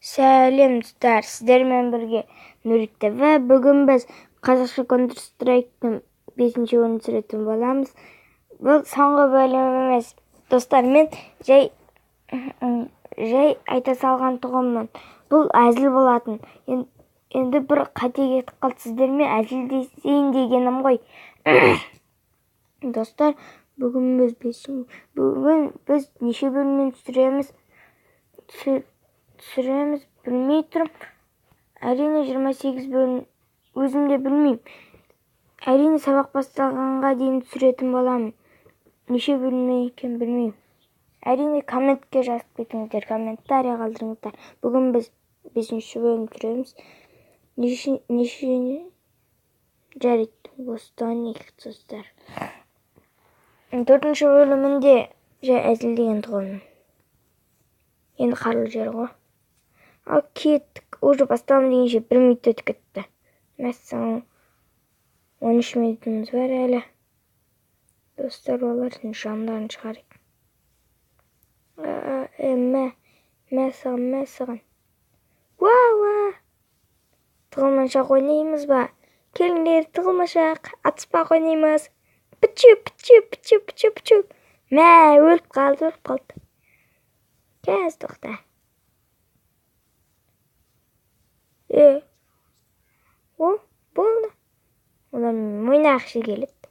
Сәлем достар, сіздермен бірге Нұрикте və бүгін біз қазақша Counter-Strike'тың 5-ші бөлімін түсіретін боламыз. Бұл соңғы бөлім емес. Достар, мен жай айта салған тұғыммын. Бұл әзіл болатын. Енді бір қате кетіп қалды, сіздермен әзіл дейін дегенім ғой. Достар, бүгін біз неше бөлімнен түсіреміз білмей тұрым. Әрине 28 бөлім өзім де білмеймін. Әрине сабақ басталғанға дейін түсіретін боламын. Неше бөлімнен екен білмеймін. Әрине комментке жазып кетіңіздер, комментария қалдырыңыздар. Бүгін біз 5-ші бөлім түсіреміз. Неше жарайды, осыдан екі достар. 4-ші бөлімінде жай әзілдеген тұғымын. Енді қарылы жер ғой. Ал кеттік, уже басталым дегенше 1 минут өтіп кетті. Мәссаған 13 минутымыз бар әлі. Достар, олардың жандарын шығарайық. Мәссаған. Уа! Тығылмашақ ойнаймыз ба? Келіңдер, тығылмашақ, атыспақ ойнаймыз. Пүчу. Мә, өліп қалды. Кәз тоқта. Болды. Олар ойнақшы келеді.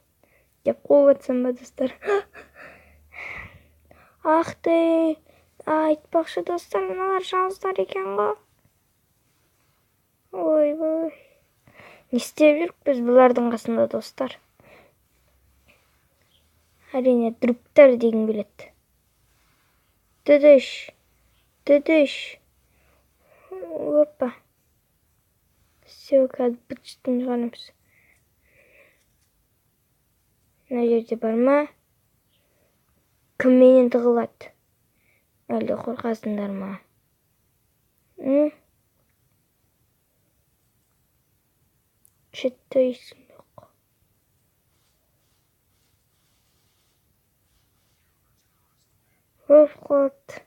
Деп қоғатсам ба, достар? Ақты, айтпақшы достар, мыналар жауыздар екен ғой. Ой. Не істеп жүрік біз бұлардың қасында, достар? Әрине, друптар деген келеді. Түдіш. Опа. Все, қазір бітістің шығарымыз. Мына жерде бар ма? Кімменен тығылады? Әлде қорқасыңдар ма? Шеттейсің жоқ. Қорқот.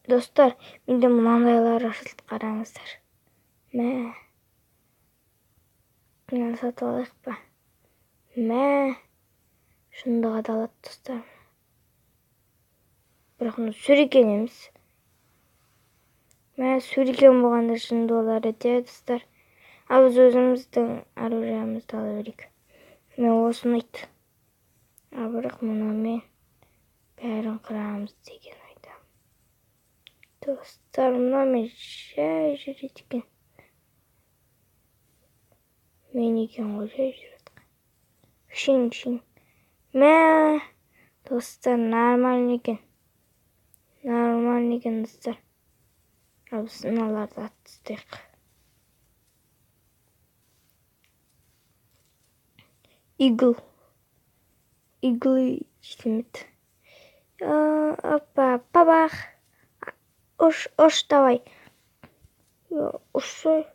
Достар, менде мынандайлар ашылды, қараңыздар. Мә. Мен сатып алайық па? Мә. Шындыға далады, достар. Бірақ мұны сүреген емес. Мә, сүреген болғанда шынды олар өте, достар. Ал біз өзіміздің оружиямызды ала берейік. Мен осыны айт. Ал бірақ мұнамен бәрін қырамыз деген айтам. Достар, мұнамен жай жүреді екен. Мен екен ғой жай жүреді. Шын. Мә, достар, нормально екен, достар. Ал біз мыналарды атыстайық. Игл жетемеді. Опа, пабах. Ұш давай. Ұшсой.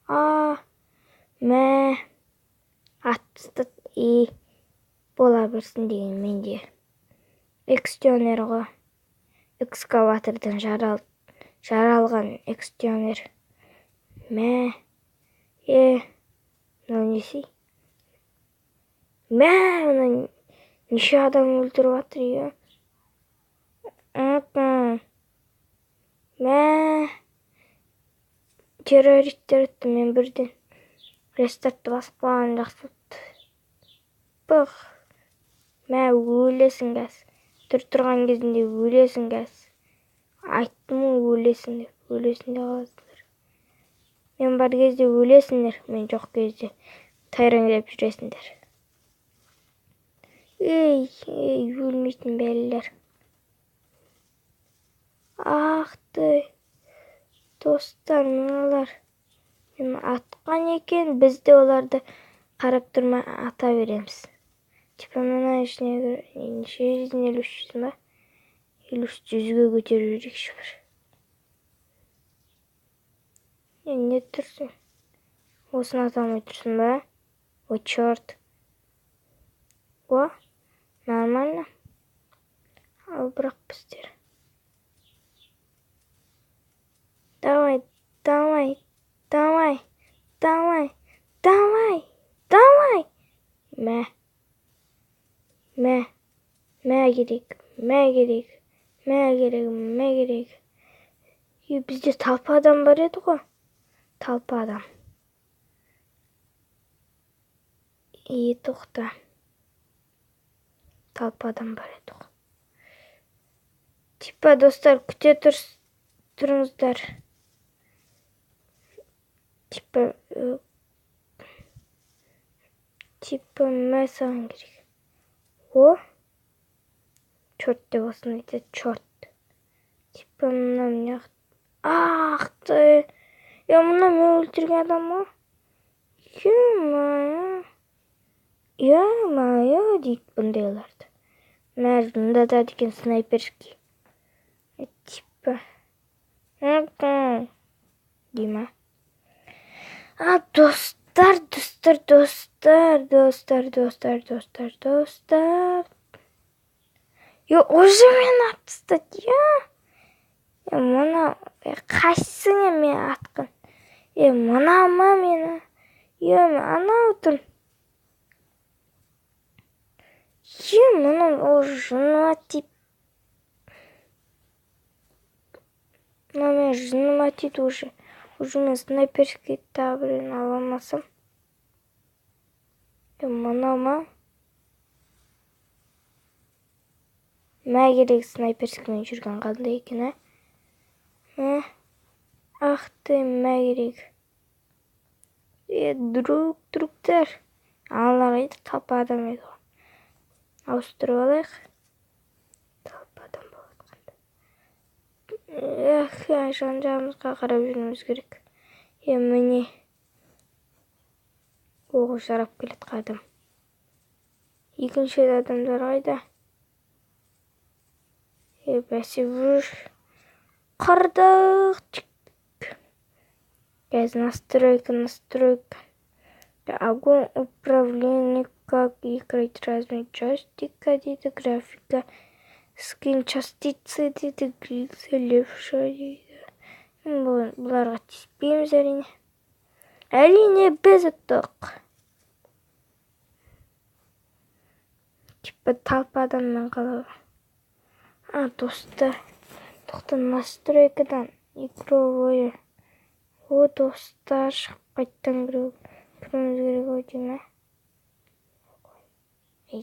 Мә. Атыстат. Бола берсін деген менде. Экстионер ғой. Экскаватордан жаралған экстионер. Мә. Мынау несі? Мә, неше адам өлтіріп атыр, Мә. Террористер өтті, мен бірден рестартты басып қойған жақсы өтті. Мә, өлесің кәз. Тұрған кезінде өлесің кәз. Айттым ғой, өлесің деп қаласыңдар. Мен бар кезде өлесіңдер, мен жоқ кезде тайраңдап жүресіңдер. Өлмейтін бәлелер. Ақты. Достар, мыналар. Мен атқан екен, біз де оларды қарап тұрмай ата береміз. Типа мына ішіне 750 ба? 300-ге көтеріп жүрекші бір. Не тұрсың? Осыны атамай тұрсың ба? О, черт. О, нормально. Ал бірақ біздер. Давай, давай, давай, давай, давай, давай. Мә керек, мә керек. Бізде талпа адам бар еді ғой. Талпа адам. Тоқта. Талпа адам бар еді ғой. Типа, достар, күте тұрыңыздар. Типа, мә саған керек. О? Чорт деп осыны айтады, чорт. Типа, мұна міне ақты. Мұна мен өлтірген адам ма? Е-мая, дейді бұндайларды. Мәжінда да деген снайперский. Типа, дейма. Достар. Уже мен атыстады, Мұна, қайсың мен атқын? Мұна ма мені? Мен анау тұр. Мұның жыныма тип. Мен жыныма тиді уже. Уже мен снайперский табырын аламасам. Мұна ма? Мә керек снайперскімен жүрген қандай екен, Ақты, мә керек. Друктар. Аллағайды талпа адам еді ғой. Ауыстырып алайық. Талпа адам болатқанда. Жан-жағымызға қарап жүрміз керек. Міне. Оғы жарап келеді қадым. Екінші адамдар қайда? Бәсе жүр. Қырдық. Газ настройка. Огонь управления, как играть разные джойстика, дейді, графика, скин частицы, дейді, грилсы, левша, дейді. Бұларға тиіспейміз әрине. Әрине біз ұттық. Типа талпа адаммен қалады. Достар. Тоқта настройкадан игровое. Достар, шығып қайттан кіруіміз керек ой дейме.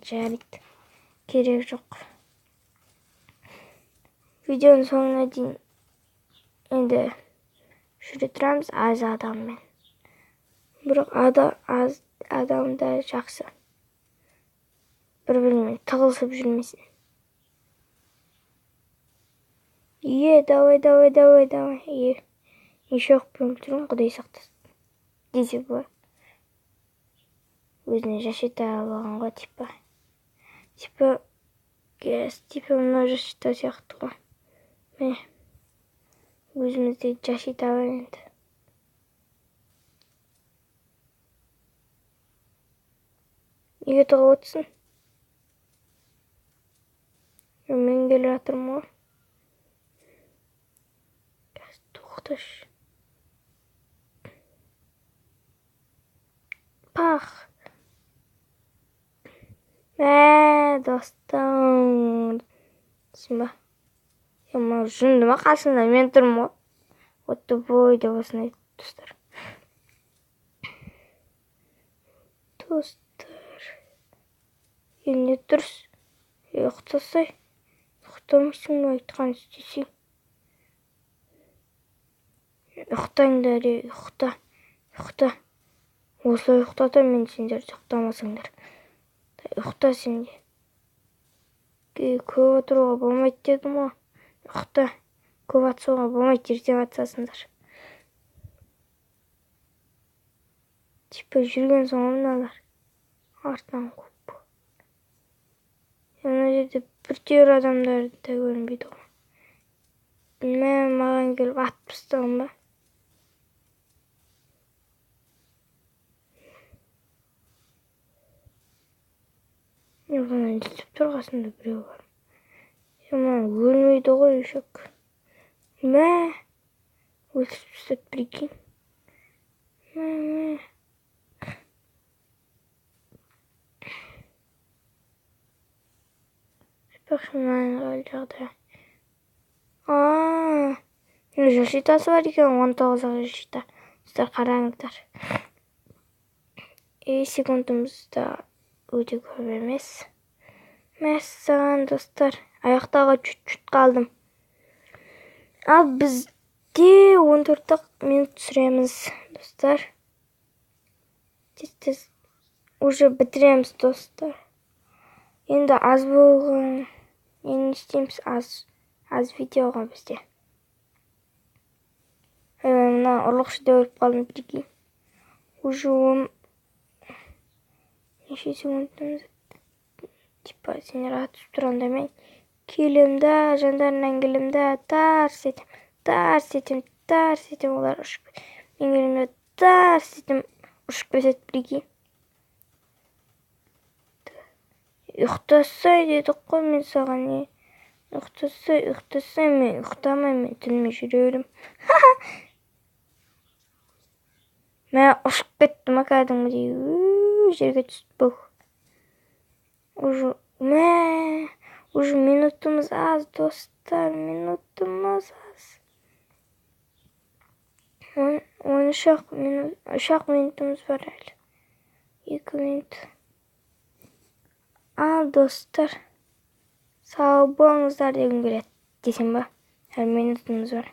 Жарайды. Керек жоқ. Видеоның соңына дейін енді жүре тұрамыз аз адаммен. Бірақ аз адамда жақсы. Бір-бірімен тығылысып жүрмесін. Давай. Еще өлтірін, құдай сақтасын. Десе бұлай. Өзіне жашета алған ғой, типа. Мұна жашета сияқты ғой. Міне. Өзімізде жашета алған енді. Неге тығып отырсын? Мен келе жатырмын ғой. Тоқташ. Пах. Достар. Түсін ба? Ма жынды ма қасында мен тұрмын ғой. Отты бой деп осыны айтты, достар. Не тұрс? Ұйықтасай. Ұйықтамайсың ба, айтқан істесең. Ұйықтаңдар, ұйықта. Осылай ұйықтата мен сендер ұйықтамасыңдар. Ұйықта сенде. Көп отыруға болмайды дедім ғой. Ұйықта. Көп атсуға болмайды, ертең атсасыңдар. Типа жүрген соң ойналар. Артынан көп. Мына жерде бір адамдарды да көрінбейді ғой. Маған келіп атып тастаған ба? Бұны іздеп тұрғасында біреу бар. Aman ölmeydi ғой uşak. Mә. Өлсіп түсіп прикинь. Мә. Bakşımdan kalacaktı. Yaşitası var ekan 19 yaşta. Sizler qarаңыздар. Секундымыз да өте көп емес. Мәссаған достар. Аяқтағы чуть-чуть қалдым. Ал бізде 14 минут түсіреміз, достар. Тез уже бітіреміз, достар. Енді аз болған. Енді істейміз аз видеоға бізде. Мына ұрлықшыда өліп қалдым, прикинь. Уже неше секундымыз. Типа сені ратып тұрғанда мен келемді, жандарынан келемді, тарс етем, олар ұшып. Мен келемді, тарс етем, ұшып кетеді, прикинь. Ұйықтасай дедік қой мен саған, не? Ұйықтасай, мен ұйықтамай, мен түніме жүрерім. Мен ұшып кеттім, кәдімгідей, жерге түсіп бұл. Уже минутымыз аз, достар, минутымыз аз. 13 минутымыз бар әлі. 2 минут. Ал, достар, сау болыңыздар дегім келеді, десем ба? Әлі минутымыз бар.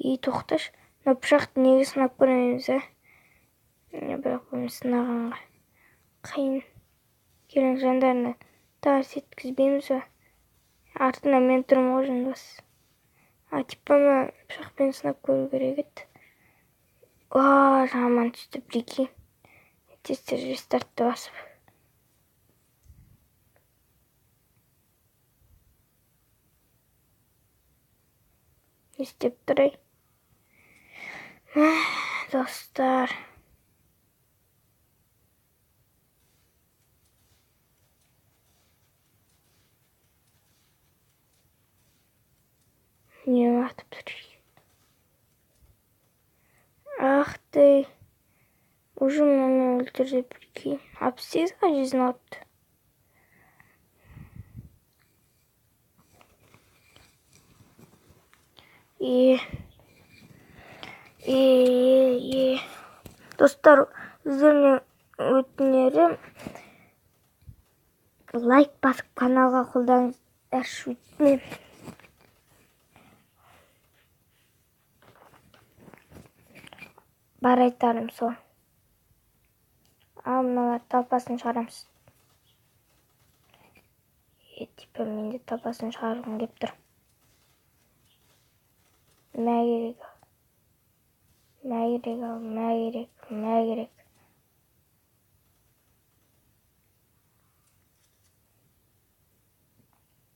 Тоқташ, мына пышақты неге сынап көреміз, бірақ бұны сынағанға қиын. Келің жандарына тарс еткізбейміз ба? Артына мен тұрмын ғой жандос. Типа мен пышақпен сынап көру керек еді. Жаман түсті, прикинь. Тестер рестартты басып. Не істеп тұрай? Достар. Не атып тұрай? Ах ты. Уже мені өлтірді, прикинь. 68-ға жизнь атты. Достар, өздеріне өтінерім лайк басып каналға қолдаңыздар, өтінем. Бар айтарым сол. Ал мыналар талпасын шығарамыз. Типа мен де талпасын шығарғым кеп тұр. Мә керек.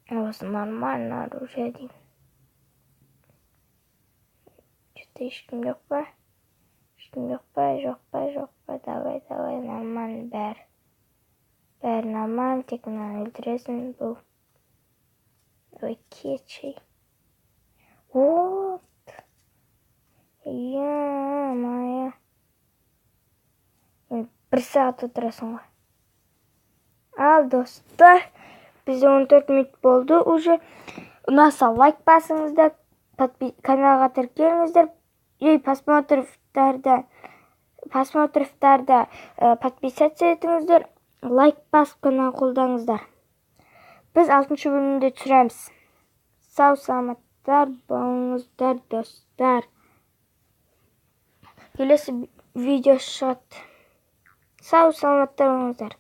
Осы нормально оружие дейм. Что-то ешкім жоқ па? Жоқ па, давай, нормально бәрі. Бәрі нормально, тек мынаны өлтіресің, бұл. Ой, кетшей. Вот. Моя. Бір сағат отырасың ғой. Ал, достар, бізде 14 минут болды уже. Ұнаса лайк басыңыздар, каналға тіркеліңіздер. Просмотровтарда подписаться етіңіздер. Лайк басып канал қолдаңыздар. Біз 6-шы бөлімде түсіреміз. Сау саламаттар болыңыздар, достар. Келесі видео шығады. Сау саламаттар болыңыздар.